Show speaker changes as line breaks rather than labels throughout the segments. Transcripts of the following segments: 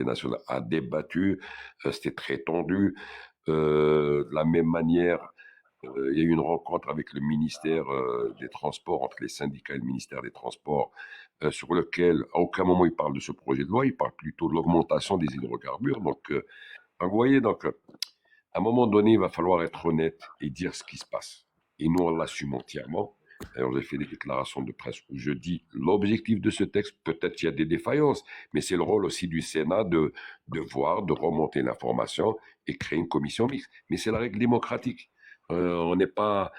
nationale a débattu, c'était très tendu. De la même manière, il y a eu une rencontre avec le ministère des Transports, entre les syndicats et le ministère des Transports, sur lequel, à aucun moment, il parle de ce projet de loi, il parle plutôt de l'augmentation des hydrocarbures. Donc, vous voyez, à un moment donné, il va falloir être honnête et dire ce qui se passe. Et nous, on l'assume entièrement. Alors, j'ai fait des déclarations de presse où je dis l'objectif de ce texte, peut-être qu'il y a des défaillances, mais c'est le rôle aussi du Sénat de voir, de remonter l'information et créer une commission mixte. Mais c'est la règle démocratique. On n'est pas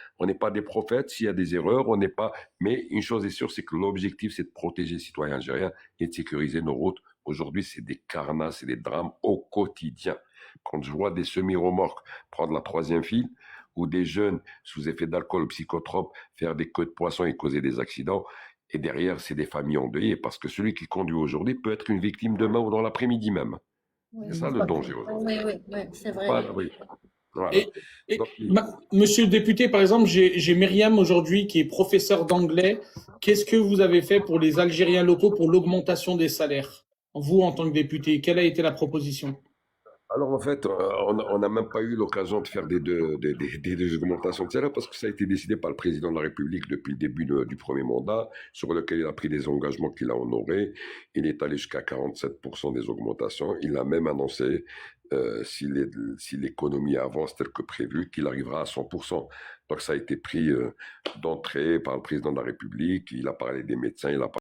des prophètes. S'il y a des erreurs, on n'est pas. Mais une chose est sûre, c'est que l'objectif, c'est de protéger les citoyens algériens et de sécuriser nos routes. Aujourd'hui, c'est des carnats, c'est des drames au quotidien. Quand je vois des semi-remorques prendre la troisième file, ou des jeunes sous effet d'alcool ou psychotropes faire des queues de poisson et causer des accidents, et derrière, c'est des familles endeuillées, parce que celui qui conduit aujourd'hui peut être une victime demain ou dans l'après-midi même.
Oui,
C'est
il
ça
faut
le
pas que...
danger aujourd'hui.
Oui, oui, oui, c'est vrai.
Voilà, oui. Voilà.
Et, et,
Donc,
monsieur le député, par exemple, j'ai Myriam aujourd'hui qui est professeure d'anglais. Qu'est-ce que vous avez fait pour les Algériens locaux pour l'augmentation des salaires? Vous, en tant que député, quelle a été la proposition?
alors en fait, on n'a même pas eu l'occasion de faire des augmentations de salaire parce que ça a été décidé par le président de la République depuis le début du premier mandat, sur lequel il a pris des engagements qu'il a honorés. Il est allé jusqu'à 47% des augmentations. Il a même annoncé, si l'économie avance tel que prévu, qu'il arrivera à 100%. Donc ça a été pris d'entrée par le président de la République. Il a parlé des médecins, il a